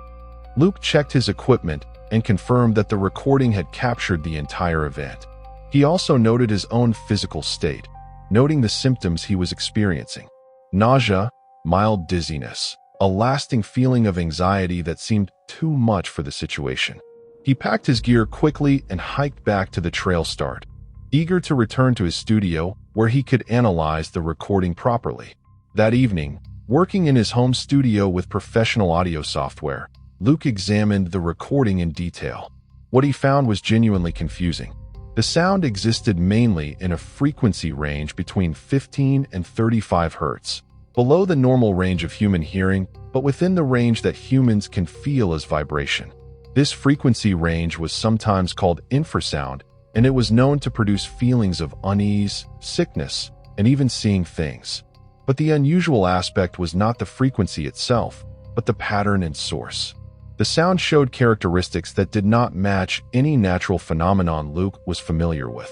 Luke checked his equipment and confirmed that the recording had captured the entire event. He also noted his own physical state, noting the symptoms he was experiencing: nausea, mild dizziness, a lasting feeling of anxiety that seemed too much for the situation. He packed his gear quickly and hiked back to the trail start, eager to return to his studio where he could analyze the recording properly. That evening, working in his home studio with professional audio software, Luke examined the recording in detail. What he found was genuinely confusing. The sound existed mainly in a frequency range between 15 and 35 Hz, below the normal range of human hearing, but within the range that humans can feel as vibration. This frequency range was sometimes called infrasound, and it was known to produce feelings of unease, sickness, and even seeing things. But the unusual aspect was not the frequency itself, but the pattern and source. The sound showed characteristics that did not match any natural phenomenon Luke was familiar with.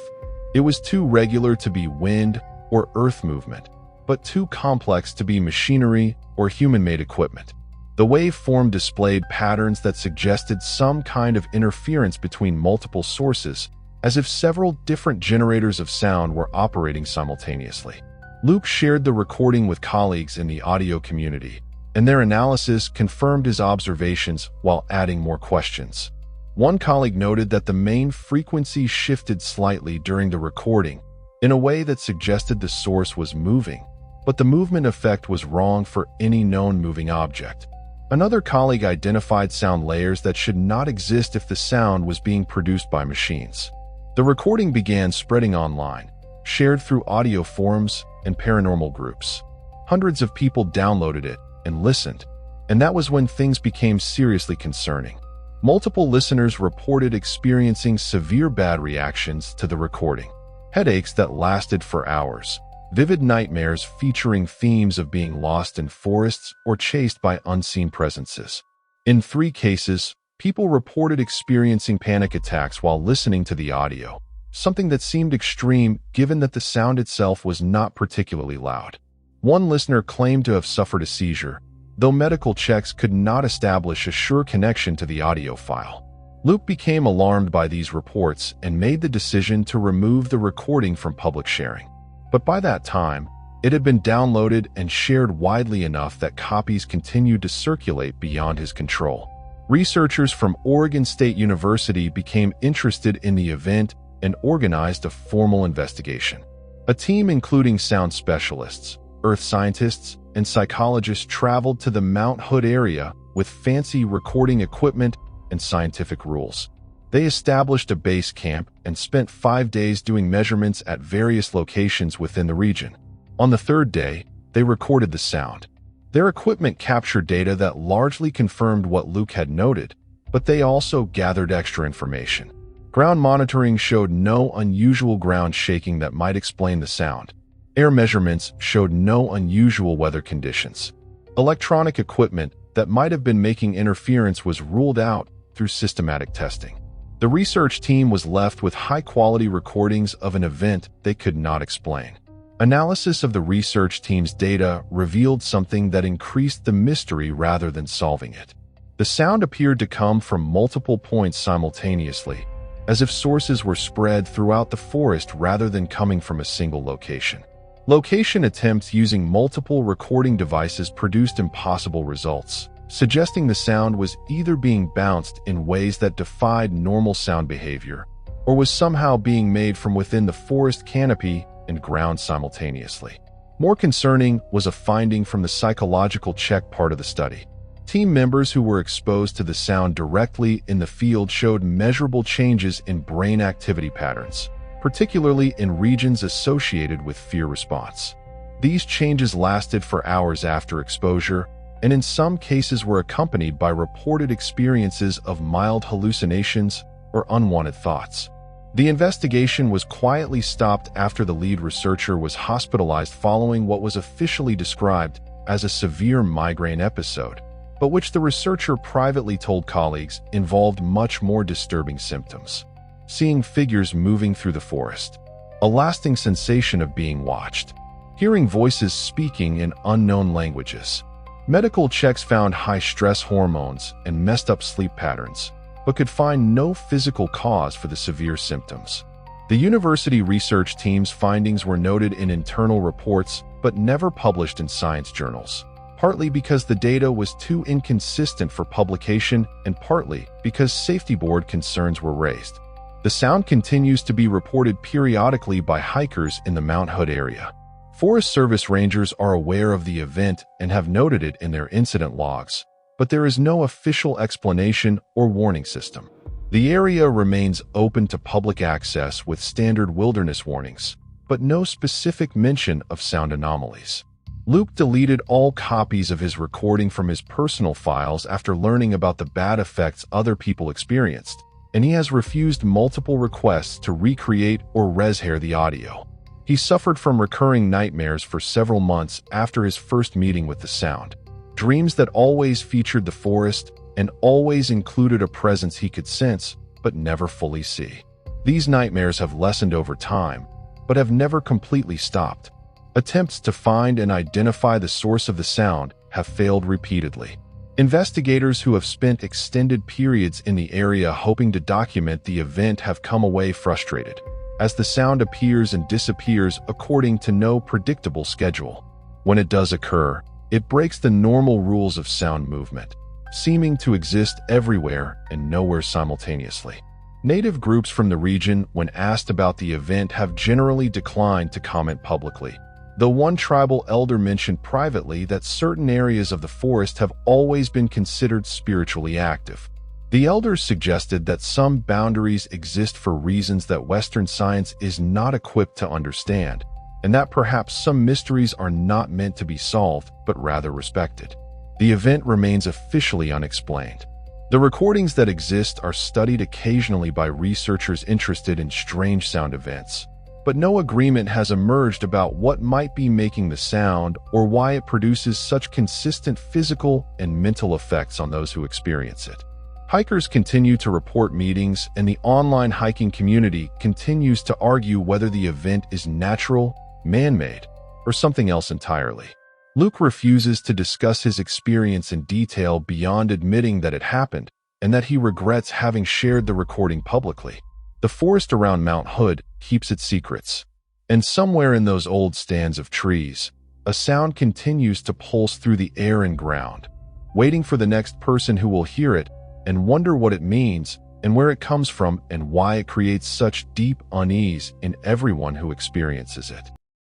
It was too regular to be wind or earth movement, but too complex to be machinery or human-made equipment. The waveform displayed patterns that suggested some kind of interference between multiple sources, as if several different generators of sound were operating simultaneously. Luke shared the recording with colleagues in the audio community, and their analysis confirmed his observations while adding more questions. One colleague noted that the main frequency shifted slightly during the recording, in a way that suggested the source was moving, but the movement effect was wrong for any known moving object. Another colleague identified sound layers that should not exist if the sound was being produced by machines. The recording began spreading online, shared through audio forums and paranormal groups. Hundreds of people downloaded it and listened, and that was when things became seriously concerning. Multiple listeners reported experiencing severe bad reactions to the recording: headaches that lasted for hours, vivid nightmares featuring themes of being lost in forests or chased by unseen presences. In 3 cases, people reported experiencing panic attacks while listening to the audio, something that seemed extreme given that the sound itself was not particularly loud. One listener claimed to have suffered a seizure, though medical checks could not establish a sure connection to the audio file. Luke became alarmed by these reports and made the decision to remove the recording from public sharing. But by that time, it had been downloaded and shared widely enough that copies continued to circulate beyond his control. Researchers from Oregon State University became interested in the event and organized a formal investigation. A team including sound specialists, earth scientists, and psychologists traveled to the Mount Hood area with fancy recording equipment and scientific rules. They established a base camp and spent 5 days doing measurements at various locations within the region. On the 3rd day, they recorded the sound. Their equipment captured data that largely confirmed what Luke had noted, but they also gathered extra information. Ground monitoring showed no unusual ground shaking that might explain the sound. Air measurements showed no unusual weather conditions. Electronic equipment that might have been making interference was ruled out through systematic testing. The research team was left with high-quality recordings of an event they could not explain. Analysis of the research team's data revealed something that increased the mystery rather than solving it. The sound appeared to come from multiple points simultaneously, as if sources were spread throughout the forest rather than coming from a single location. Location attempts using multiple recording devices produced impossible results, suggesting the sound was either being bounced in ways that defied normal sound behavior, or was somehow being made from within the forest canopy and ground simultaneously. More concerning was a finding from the psychological check part of the study. Team members who were exposed to the sound directly in the field showed measurable changes in brain activity patterns, particularly in regions associated with fear response. These changes lasted for hours after exposure, and in some cases were accompanied by reported experiences of mild hallucinations or unwanted thoughts. The investigation was quietly stopped after the lead researcher was hospitalized following what was officially described as a severe migraine episode, but which the researcher privately told colleagues involved much more disturbing symptoms. Seeing figures moving through the forest, a lasting sensation of being watched, hearing voices speaking in unknown languages. Medical checks found high stress hormones and messed up sleep patterns, but could find no physical cause for the severe symptoms. The university research team's findings were noted in internal reports but never published in science journals, partly because the data was too inconsistent for publication and partly because safety board concerns were raised. The sound continues to be reported periodically by hikers in the Mount Hood area. Forest Service rangers are aware of the event and have noted it in their incident logs, but there is no official explanation or warning system. The area remains open to public access with standard wilderness warnings, but no specific mention of sound anomalies. Luke deleted all copies of his recording from his personal files after learning about the bad effects other people experienced, and he has refused multiple requests to recreate or reshair the audio. He suffered from recurring nightmares for several months after his first meeting with the sound. Dreams that always featured the forest and always included a presence he could sense but never fully see. These nightmares have lessened over time, but have never completely stopped. Attempts to find and identify the source of the sound have failed repeatedly. Investigators who have spent extended periods in the area hoping to document the event have come away frustrated, as the sound appears and disappears according to no predictable schedule. When it does occur, it breaks the normal rules of sound movement, seeming to exist everywhere and nowhere simultaneously. Native groups from the region, when asked about the event, have generally declined to comment publicly, though one tribal elder mentioned privately that certain areas of the forest have always been considered spiritually active. The elders suggested that some boundaries exist for reasons that Western science is not equipped to understand, and that perhaps some mysteries are not meant to be solved, but rather respected. The event remains officially unexplained. The recordings that exist are studied occasionally by researchers interested in strange sound events, but no agreement has emerged about what might be making the sound or why it produces such consistent physical and mental effects on those who experience it. Hikers continue to report meetings, and the online hiking community continues to argue whether the event is natural, man-made, or something else entirely. Luke refuses to discuss his experience in detail beyond admitting that it happened and that he regrets having shared the recording publicly. The forest around Mount Hood keeps its secrets, and somewhere in those old stands of trees, a sound continues to pulse through the air and ground, waiting for the next person who will hear it and wonder what it means and where it comes from and why it creates such deep unease in everyone who experiences it.